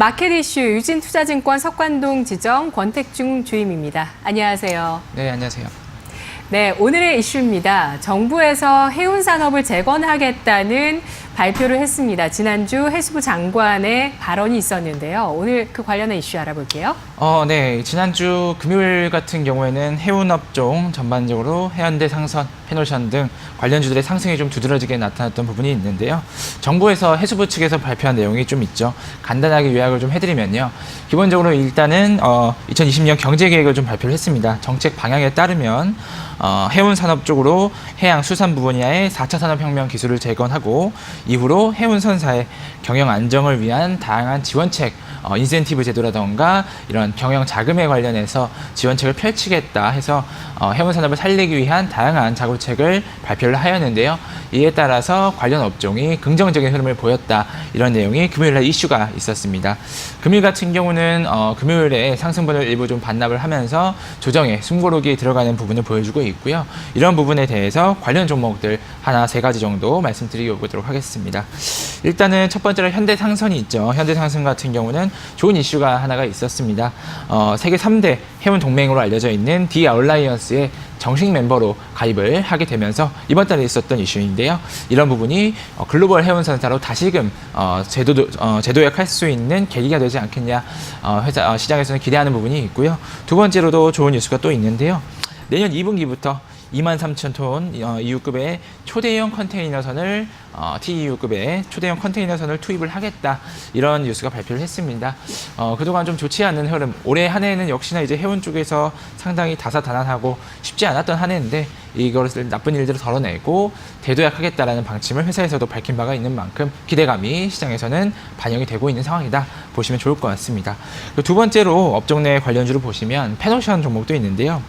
마켓 이슈 유진투자증권 석관동 지점 권택중 주임입니다. 안녕하세요. 네, 안녕하세요. 네, 오늘의 이슈입니다. 정부에서 해운 산업을 재건하겠다는 발표를 했습니다. 지난주 해수부 장관의 발언이 있었는데요. 오늘 그 관련한 이슈 알아볼게요. 네, 지난주 금요일 같은 경우에는 해운업종 전반적으로 해운대 상선, 페노션 등 관련주들의 상승이 좀 두드러지게 나타났던 부분이 있는데요. 정부에서 해수부 측에서 발표한 내용이 좀 있죠. 간단하게 요약을 좀 해드리면요. 기본적으로 일단은 2020년 경제계획을 좀 발표를 했습니다. 정책 방향에 따르면 해운 산업 쪽으로 해양 수산부 분야의 4차 산업혁명 기술을 재건하고 이후로 해운 선사의 경영 안정을 위한 다양한 지원책, 인센티브 제도라던가 이런 경영 자금에 관련해서 지원책을 펼치겠다 해서 해운 산업을 살리기 위한 다양한 자구책을 발표를 하였는데요. 이에 따라서 관련 업종이 긍정적인 흐름을 보였다. 이런 내용이 금요일날 이슈가 있었습니다. 금일 같은 경우는 금요일에 상승분을 일부 좀 반납을 하면서 조정에 숨고르기 들어가는 부분을 보여주고 있고요. 이런 부분에 대해서 관련 종목들 하나 세 가지 정도 말씀드리도록 하겠습니다. 일단은 첫 번째로 현대상선이 있죠. 현대상선 같은 경우는 좋은 이슈가 하나가 있었습니다. 세계 3대 해운 동맹으로 알려져 있는 디 얼라이언스의 정식 멤버로 가입을 하게 되면서 이번 달에 있었던 이슈인데요. 이런 부분이 글로벌 해운선사로 다시금 재도약할 수 있는 계기가 되지 않겠냐 시장에서는 기대하는 부분이 있고요. 두 번째로도 좋은 뉴스가 또 있는데요. 내년 2분기부터 23,000톤 EU급의 초대형 컨테이너선을 TEU급의 초대형 컨테이너선을 투입을 하겠다. 이런 뉴스가 발표를 했습니다. 그동안 좀 좋지 않은 흐름, 올해 한 해는 역시나 이제 해운 쪽에서 상당히 다사다난하고 쉽지 않았던 한 해인데 이것을 나쁜 일들을 덜어내고 대도약하겠다라는 방침을 회사에서도 밝힌 바가 있는 만큼 기대감이 시장에서는 반영이 되고 있는 상황이다. 보시면 좋을 것 같습니다. 두 번째로 업종 내 관련주를 보시면 페노션 종목도 있는데요.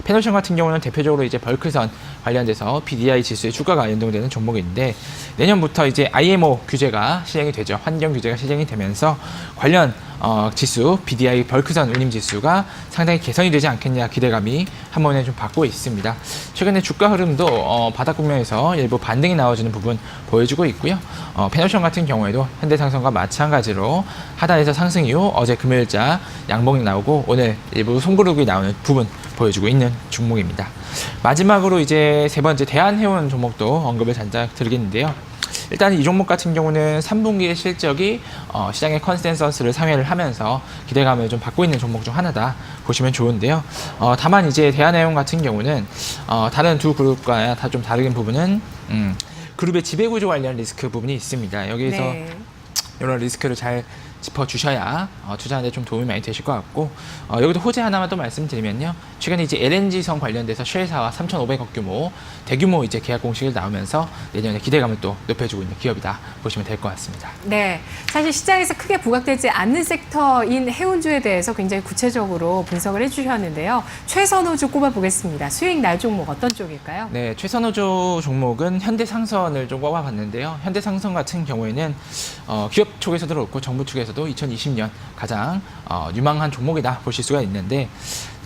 페노션 같은 경우는 대표적으로 이제 벌크선 관련돼서 BDI 지수의 주가가 연동되는 종목인데 내년부터 이제 IMO 규제가 시행이 되죠. 환경 규제가 시행이 되면서 관련 지수 BDI 벌크선 운임 지수가 상당히 개선이 되지 않겠냐 기대감이 한번에 좀 받고 있습니다. 최근에 주가 흐름도 바닥 국면에서 일부 반등이 나와주는 부분 보여주고 있고요. 페노션 같은 경우에도 현대상선과 마찬가지로 하단에서 상승 이후 어제 금요일자 양봉이 나오고 오늘 일부 송그룹이 나오는 부분 보여주고 있는 종목입니다. 마지막으로 이제 세 번째 대한해운 종목도 언급을 잠깐 드리겠는데요. 일단 이 종목 같은 경우는 3분기의 실적이 시장의 컨센서스를 상회를 하면서 기대감을 좀 받고 있는 종목 중 하나다 보시면 좋은데요. 다만 이제 대한해운 같은 경우는 다른 두 그룹과 다 좀 다른 부분은 그룹의 지배구조 관련 리스크 부분이 있습니다. 여기에서 네. 이런 리스크를 잘 짚어주셔야 투자하는 데 좀 도움이 많이 되실 것 같고 여기도 호재 하나만 또 말씀드리면요. 최근에 이제 LNG선 관련돼서 쉘사와 3,500억 규모 대규모 이제 계약 공식을 나오면서 내년에 기대감을 또 높여주고 있는 기업이다 보시면 될 것 같습니다. 네, 사실 시장에서 크게 부각되지 않는 섹터인 해운주에 대해서 굉장히 구체적으로 분석을 해주셨는데요. 최선호주 꼽아보겠습니다. 수익 날 종목 어떤 쪽일까요? 네, 최선호주 종목은 현대상선을 좀 꼽아봤는데요. 현대상선 같은 경우에는 기업 쪽에서도 그렇고 정부 측에서도 2020년 가장 유망한 종목이다 보실 수가 있는데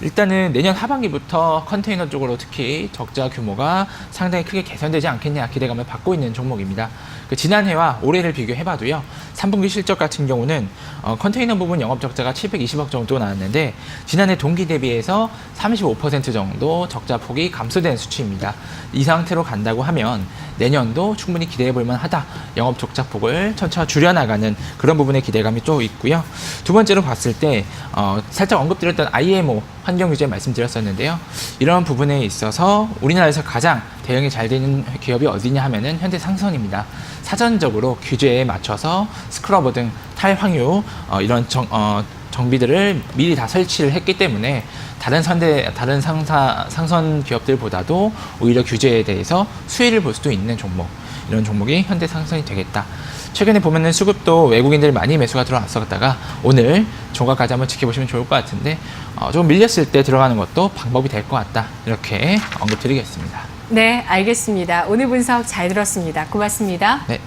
일단은 내년 하반기부터 컨테이너 쪽으로 특히 적자 규모가 상당히 크게 개선되지 않겠냐 기대감을 받고 있는 종목입니다. 지난해와 올해를 비교해봐도요. 3분기 실적 같은 경우는 컨테이너 부분 영업 적자가 720억 정도 나왔는데 지난해 동기 대비해서 35% 정도 적자 폭이 감소된 수치입니다. 이 상태로 간다고 하면 내년도 충분히 기대해 볼 만하다. 영업 적자 폭을 천천히 줄여나가는 그런 부분의 기대감이 또 있고요. 두 번째로 봤을 때 살짝 언급드렸던 IMO 환경 규제 말씀드렸었는데요. 이런 부분에 있어서 우리나라에서 가장 대응이 잘 되는 기업이 어디냐 하면은 현대상선입니다. 사전적으로 규제에 맞춰서 스크러버 등 탈황유 이런 정비들을 미리 다 설치를 했기 때문에 다른 상선 기업들보다도 오히려 규제에 대해서 수혜를 볼 수도 있는 종목, 이런 종목이 현대상선이 되겠다. 최근에 보면은 수급도 외국인들 많이 매수가 들어왔었다가 오늘 종가까지 한번 지켜보시면 좋을 것 같은데 좀 밀렸을 때 들어가는 것도 방법이 될 것 같다. 이렇게 언급드리겠습니다. 네, 알겠습니다. 오늘 분석 잘 들었습니다. 고맙습니다. 네.